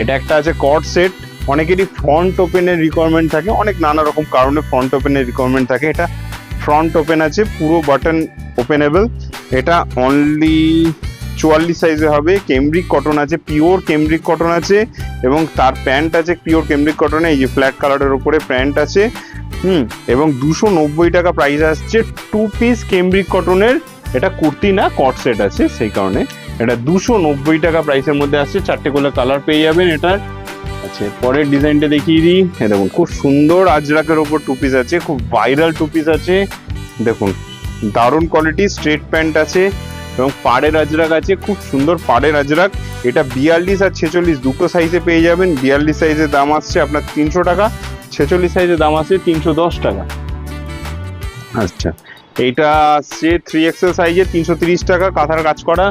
এটা একটা আছে কট সেট, অনেকেরই ফ্রন্ট ওপেনের রিকোয়ারমেন্ট থাকে, অনেক নানা রকম কারণে ফ্রন্ট ওপেনের রিকোয়ারমেন্ট থাকে। এটা ফ্রন্ট ওপেন আছে, পুরো বাটন ওপেনেবল। এটা অনলি 44 সাইজে হবে। কেমব্রিক কটন আছে, পিওর কেমব্রিক কটন আছে, এবং তার প্যান্ট আছে পিওর কেমব্রিক কটনে, এই যে ফ্ল্যাট কালারের উপরে প্যান্ট আছে। এবং 290 টাকা প্রাইস আসছে 2 পিস কেমব্রিক কটনের। এটা কুর্তি না, কট সেট আছে, সেই কারণে এটা 290 টাকা প্রাইসের মধ্যে আসছে। 4টে করে কালার পেয়ে যাবেন এটার। আচ্ছা, পরের ডিজাইনটা দেখিয়ে দিই। দেখুন খুব সুন্দর আজরাকের ওপর 2 পিস আছে, খুব ভাইরাল 2 পিস আছে। দেখুন দারুণ কোয়ালিটি, স্ট্রেট প্যান্ট আছে এবং পাড়ের আজরাক আছে, খুব সুন্দর পাড়ের আজরাক। এটা 42 আর 46 দুটো সাইজে পেয়ে যাবেন। 42 সাইজের দাম আসছে আপনার 300 টাকা, 46 সাইজের দাম আসছে 310 টাকা। আচ্ছা, এইটা আসছে 3XL সাইজে 330 টাকা, কাঁথার কাজ করা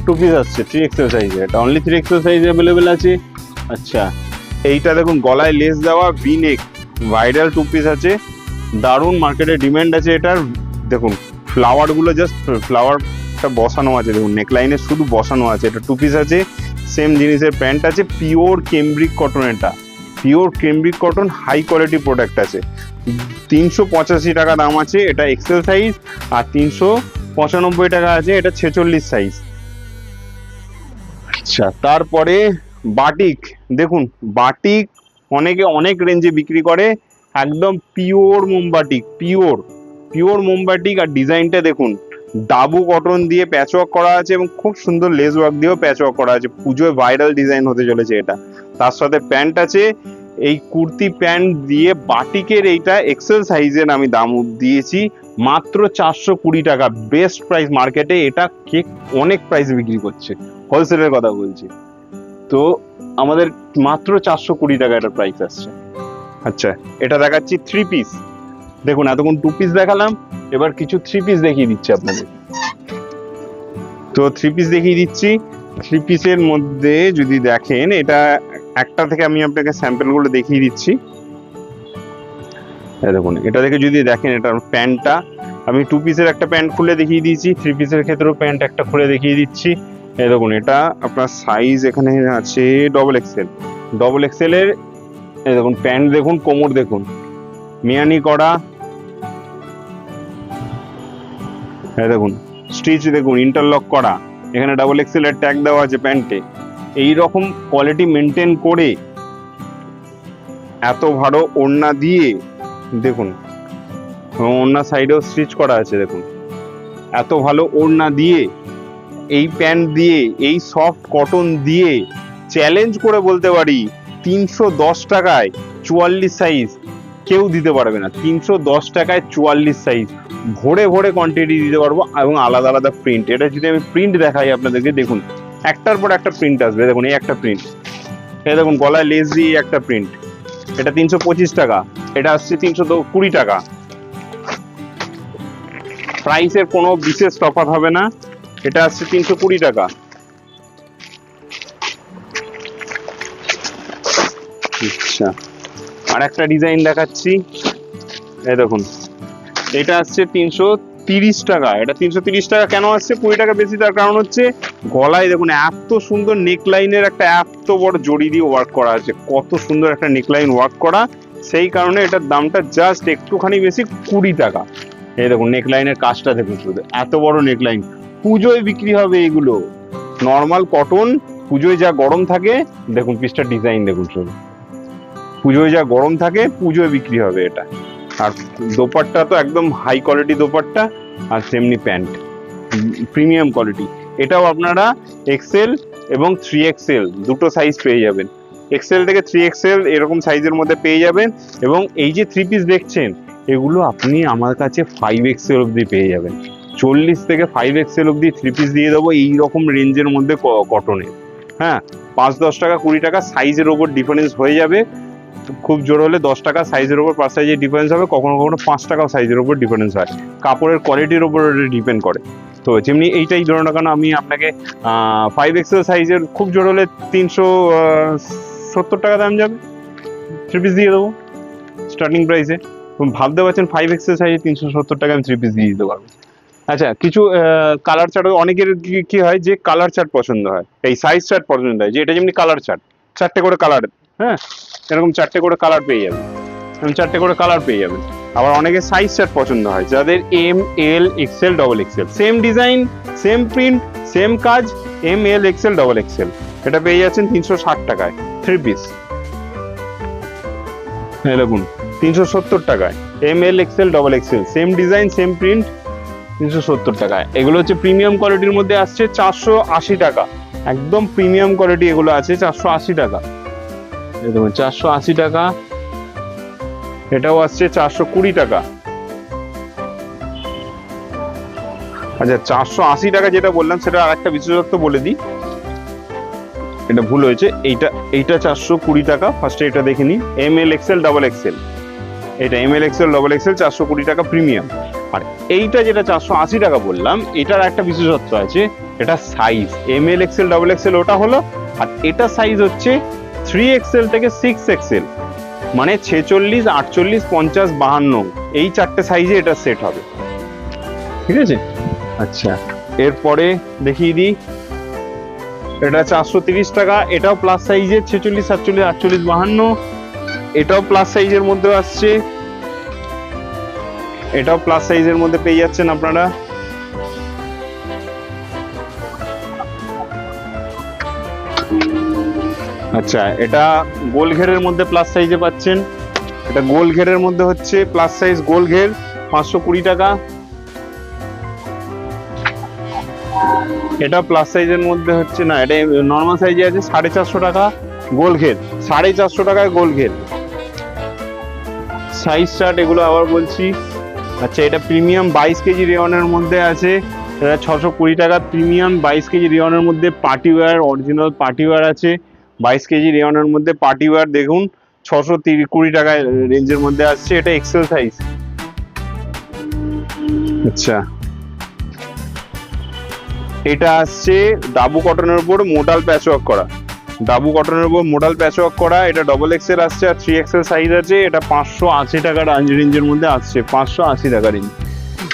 2 পিস আসছে 3XL সাইজে। এটা অনলি 3XL সাইজে অ্যাভেলেবেল আছে। আচ্ছা, এইটা দেখুন গলায় লেস দেওয়া ভি নেক ভাইরাল 2 পিস আছে, দারুণ মার্কেটে ডিমান্ড আছে এটার। দেখুন ফ্লাওয়ার গুলো জাস্ট ফ্লাওয়ারটা বসানো আছে, দেখুন নেকলাইনে শুধু বসানো আছে। এটা 2 পিস আছে, সেম জিনিসের প্যান্ট আছে, পিওর কেমব্রিক কটন। এটা pure cambric cotton, high quality product আছে। 385 টাকা দাম আছে, এটা এক্সেল সাইজ। আর 395 টাকা আছে, এটা 46 সাইজ। আচ্ছা, তারপরে বাটিক। দেখুন বাটিক অনেকে অনেক রেঞ্জে বিক্রি করে, একদম পিওর মোমবাটিক, পিওর মোমবাটিক। আর ডিজাইনটা দেখুন ডাবু কটন দিয়ে প্যাচওয়ার্ক করা আছে এবং খুব সুন্দর লেস ওয়ার্ক দিয়েও প্যাচওয়ার্ক করা আছে। পুজোয় ভাইরাল ডিজাইন হতে চলেছে এটা। তার সাথে প্যান্ট আছে, এই কুর্তি প্যান্ট দিয়ে বাটিকের এইটা এক্সেল সাইজের আমি দাম দিয়েছি মাত্র 420 টাকা। বেস্ট প্রাইস মার্কেটে, এটা কেক অনেক প্রাইস বিক্রি করছে, হোলসেলের কথা বলছি। তো আমাদের মাত্র 420 টাকা এটা প্রাইস আসছে। আচ্ছা, এটা দেখাচ্ছি 3 পিস। দেখুন এতক্ষণ 2 পিস দেখালাম, এবার কিছু 3 পিস দেখিয়ে দিচ্ছি আপনাদের। তো 3 পিস দেখিয়ে দিচ্ছি। 3 পিসের মধ্যে যদি দেখেন, এটা একটা থেকে আমি আপনাকে স্যাম্পল গুলো দেখিয়ে দিচ্ছি। দেখুন এটা দেখে যদি দেখেন, এটার প্যান্টটা আমি 2 পিসের একটা প্যান্ট খুলে দেখিয়ে দিয়েছি, 3 পিসের ক্ষেত্রেও প্যান্ট একটা খুলে দেখিয়ে দিচ্ছি। এই দেখুন এটা আপনার সাইজ এখানে আছে ডবল এক্সেল এর। এই দেখুন প্যান্ট দেখুন, কোমর দেখুন মিয়ানি করা। এই দেখুন স্টিচ দেখুন ইন্টারলক করা, এখানে ডাবল এক্সেল এর ট্যাগ দেওয়া আছে প্যান্টে। এই রকম কোয়ালিটি মেনটেন করে এত ভালো ওড়না দিয়ে, দেখুন ওড়না সাইডেও স্টিচ করা আছে। দেখুন এত ভালো ওড়না দিয়ে, এই প্যান্ট দিয়ে, এই সফট কটন দিয়ে চ্যালেঞ্জ করে বলতে পারি 310 টাকায় 44 সাইজ কেউ দিতে পারবে না। 310 টাকায় 44 সাইজ ভরে ভরে কোয়ান্টিটি দিতে পারবো, এবং আলাদা আলাদা প্রিন্ট। এটা যদি আমি প্রিন্ট দেখাই আপনাদেরকে, দেখুন একটার পর একটা প্রিন্ট আসবে। দেখুন এই একটা প্রিন্ট, এই দেখুন গলায় লেস দিয়ে একটা প্রিন্ট, এটা 325 টাকা, এটা আসছে 320 টাকা। প্রাইসের কোনো বিশেষ তফাৎ হবে না, এটা আসছে 320 টাকা। আচ্ছা, আর একটা ডিজাইন দেখাচ্ছি। এই দেখুন এটা আসছে 330 টাকা। এটা 330 টাকা কেন আসছে 20 টাকা বেশি? তার কারণ হচ্ছে গলায় দেখুন এত সুন্দর নেকলাইনের একটা এত বড় জড়ি দিয়ে ওয়ার্ক করা আছে, কত সুন্দর একটা নেকলাইন ওয়ার্ক করা, সেই কারণে এটার দামটা জাস্ট একটুখানি বেশি 20 টাকা। এই দেখুন নেকলাইনের কাজটা দেখুন, শুধু এত বড় নেকলাইন। পুজোয় বিক্রি হবে এগুলো, নর্মাল কটন। পুজোয় যা গরম থাকে, দেখুন পিসটার ডিজাইন দেখুন, শুধু পুজোয় যা গরম থাকে পুজোয় বিক্রি হবে এটা। আর দোপাট্টা তো একদম হাই কোয়ালিটি দোপাট্টা, আর তেমনি প্যান্ট প্রিমিয়াম কোয়ালিটি। এটাও আপনারা এক্সেল এবং 3XL দুটো সাইজ পেয়ে যাবেন। এক্সেল থেকে 3XL এরকম সাইজের মধ্যে পেয়ে যাবেন। এবং এই যে 3 পিস দেখছেন, এগুলো আপনি আমার কাছে 5XL অবধি পেয়ে যাবেন। 40 থেকে 5XL অবধি 3 পিস দিয়ে দেবো এই রকম রেঞ্জের মধ্যে কটনের। হ্যাঁ, 5-10 টাকা 20 টাকা সাইজের ওপর ডিফারেন্স হয়ে যাবে। খুব জোর হলে 10 টাকা সাইজের উপর পার সাইজের ডিফারেন্স হবে, কখনো কখনো 5 টাকাও সাইজের উপর ডিফারেন্স হয়, কাপড়ের কোয়ালিটির উপর ডিপেন্ড করে। তো যেমনি এইটাই ধরুন না কেন, আমি আপনাকে 5XL সাইজের খুব জোর হলে 370 টাকা দাম যাবে, 3 পিস দিয়ে দেবো স্টার্টিং প্রাইসে। ভাবতে পারছেন 5XL সাইজে 370 টাকা আমি 3 পিস দিয়ে দিতে পারবো। আচ্ছা, কিছু কালার চার্ট, অনেকের কি হয় যে কালার চার্ট পছন্দ হয়, এই সাইজ চার্ট পছন্দ হয়, যে এটা যেমনি কালার চার্ট, 4টে করে কালার, হ্যাঁ এরকম 4টে করে কালার পেয়ে যাবেন, এরকম 4টে করে কালার পেয়ে যাবেন। আবার অনেকে সাইজ চার্ট পছন্দ হয়, যাদের M, L, XL, XXL, same design, same print, same কাজ, M L XL double XL, এটা পেয়ে যাচ্ছেন 360 টাকায় 3 পিস। দেখুন 370 টাকায় M L XL double XL, same design same print, 370 টাকায়। এগুলো হচ্ছে প্রিমিয়াম কোয়ালিটির মধ্যে আসছে 480 টাকা, একদম প্রিমিয়াম কোয়ালিটি এগুলো আছে 480 টাকা। দেখুন 480 টাকা। এটাও আসছে 420 টাকা। আচ্ছা 480 টাকা যেটা বললাম সেটা আরেকটা বিশেষত্ব বলে দিই, এটা ভুল হয়েছে, এইটা 420 টাকা। ফার্স্টে এটা দেখে নিই, M L XL double XL, এটা M L XL double XL 420 টাকা প্রিমিয়াম। আর এইটা যেটা 480 টাকা বললাম, এটার একটা বিশেষত্ব আছে, এটা size M L XL double XL ওটা হলো, আর এটা সাইজ হচ্ছে 3 এক্সেল থেকে 6 এক্সেল, মানে 46, 48, 50, 52 এই 4টে সাইজে এটা সেট হবে, ঠিক আছে। আচ্ছা এরপরে দেখিয়ে দিই, এটা 430 টাকা, এটাও প্লাস সাইজের 46, 47, 48, 52, এটাও প্লাস সাইজের মধ্যে আসছে, এটাও প্লাস সাইজের মধ্যে পেয়ে যাচ্ছেন আপনারা। আচ্ছা এটা গোল ঘেরের মধ্যে প্লাস সাইজে পাচ্ছেন, এটা গোল ঘেরের মধ্যে হচ্ছে প্লাস সাইজ গোল ঘের 520 টাকা। এটা প্লাস সাইজের মধ্যে হচ্ছে না, এটা নর্মাল সাইজে আছে 450 টাকা গোল ঘের, 450 টাকায় গোল ঘের সাইজ চার্ট এগুলো আবার বলছি। আচ্ছা এটা প্রিমিয়াম 22 কেজি রেওয়ানের মধ্যে আছে, এটা 620 টাকা প্রিমিয়াম 22 কেজি রেওয়ানের মধ্যে party wear, original party wear আছে 22 কেজি রেওয়ানের মধ্যে পার্টি ওয়্যার, দেখুন 620 টাকা রেঞ্জের মধ্যে আসছে, এটা এক্সেল সাইজ। আচ্ছা এটা আসছে ডাবু কটনের উপর মোডাল প্যাচওয়ার্ক করা, ডাবু কটনের উপর মোডাল প্যাচওয়ার্ক করা, এটা ডবল এক্সেল আসছে আর 3 এক্সেল সাইজ আছে, এটা 580 টাকা রেঞ্জের মধ্যে আসছে, 580 টাকা রেঞ্জ।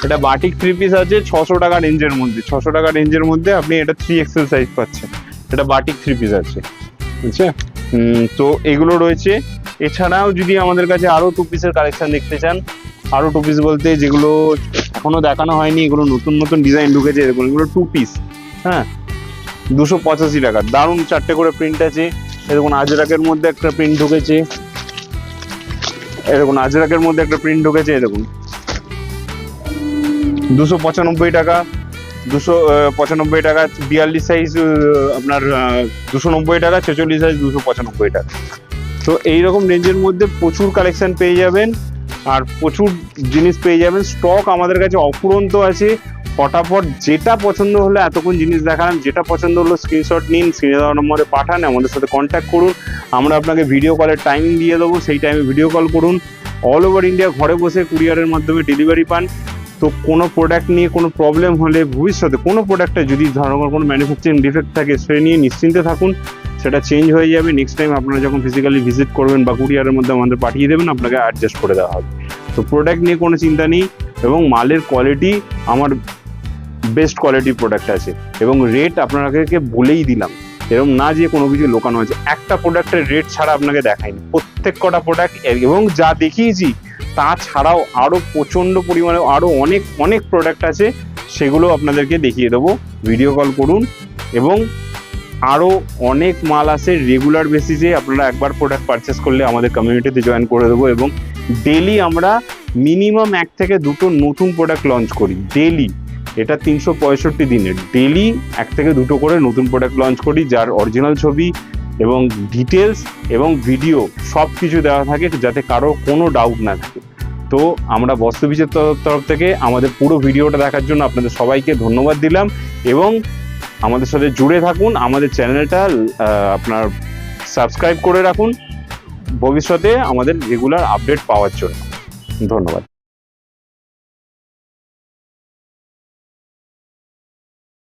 এটা বাটিক 3 পিস আছে 600 টাকা রেঞ্জের মধ্যে, 600 টাকা রেঞ্জের মধ্যে আপনি এটা 3 এক্সেল সাইজ পাচ্ছেন, এটা বাটিক 3 পিস আছে। আচ্ছা তো এগুলো রয়েছে। এছাড়াও যদি আমাদের কাছে আরো 2 পিসের কালেকশন দেখতে চান, আরো 2 পিস বলতে যেগুলো এখনো দেখানো হয়নি, এগুলো নতুন নতুন ডিজাইন ঢুকেছে, এগুলো 2 পিস, হ্যাঁ 285 টাকা, দারুণ 4টে করে প্রিন্ট আছে। এরকম আজরাকের মধ্যে একটা প্রিন্ট ঢুকেছে, এরকম আজরাকের মধ্যে একটা প্রিন্ট ঢুকেছে, এরকম 295 টাকা, 295 টাকা 42 সাইজ আপনার 290 টাকা, 46 সাইজ 295 টাকা। তো এইরকম রেঞ্জের মধ্যে প্রচুর কালেকশন পেয়ে যাবেন আর প্রচুর জিনিস পেয়ে যাবেন, স্টক আমাদের কাছে অফুরন্ত আছে। ফটাফট যেটা পছন্দ হলো, এতক্ষণ জিনিস দেখালাম, যেটা পছন্দ হলো স্ক্রিনশট নিন, স্ক্রিনে দেওয়া নম্বরে পাঠান, আমাদের সাথে কন্ট্যাক্ট করুন, আমরা আপনাকে ভিডিও কলের টাইমিং দিয়ে দেবো, সেই টাইমে ভিডিও কল করুন। অল ওভার ইন্ডিয়া ঘরে বসে কুরিয়ারের মাধ্যমে ডেলিভারি পান। তো কোনো প্রোডাক্ট নিয়ে কোনো প্রবলেম হলে, ভবিষ্যতে কোনো প্রোডাক্টে যদি ধরনের কোনো ম্যানুফ্যাকচারিং ডিফেক্ট থাকে, সে নিয়ে নিশ্চিন্তে থাকুন, সেটা চেঞ্জ হয়ে যাবে। নেক্সট টাইম আপনারা যখন ফিজিক্যালি ভিজিট করবেন বা কুরিয়ারের মধ্যে আমাদের পাঠিয়ে দেবেন, আপনাকে অ্যাডজাস্ট করে দেওয়া হবে। তো প্রোডাক্ট নিয়ে কোনো চিন্তা নেই, এবং মালের কোয়ালিটি আমার বেস্ট কোয়ালিটির প্রোডাক্ট আছে, এবং রেট আপনাদেরকে বলেই দিলাম, এরকম না যে কোনো কিছু লোকানো আছে, একটা প্রোডাক্টের রেট ছাড়া আপনাকে দেখাইনি, প্রত্যেক কটা প্রোডাক্ট, এবং যা দেখিয়েছি তাছাড়াও আরও প্রচণ্ড পরিমাণে আরও অনেক অনেক প্রোডাক্ট আছে, সেগুলো আপনাদেরকে দেখিয়ে দেবো। ভিডিও কল করুন, এবং আরও অনেক মাল আছে রেগুলার বেসিসে। আপনারা একবার প্রোডাক্ট পারচেস করলে আমাদের কমিউনিটিতে জয়েন করে দেবো, এবং ডেলি আমরা মিনিমাম 1 থেকে 2টো নতুন প্রোডাক্ট লঞ্চ করি ডেলি। এটা 365 দিনের ডেলি 1 থেকে 2টো করে নতুন প্রোডাক্ট লঞ্চ করি, যার অরিজিনাল ছবি এবং ডিটেলস এবং ভিডিও সব কিছু দেওয়া থাকে, যাতে কারো কোনো ডাউট না থাকে। তো আমরা বস্ত্রবীজের তরফ থেকে আমাদের পুরো ভিডিওটা দেখার জন্য আপনাদের সবাইকে ধন্যবাদ দিলাম, এবং আমাদের সাথে জুড়ে থাকুন, আমাদের চ্যানেলটা আপনার সাবস্ক্রাইব করে রাখুন ভবিষ্যতে আমাদের রেগুলার আপডেট পাওয়ার জন্য। ধন্যবাদ।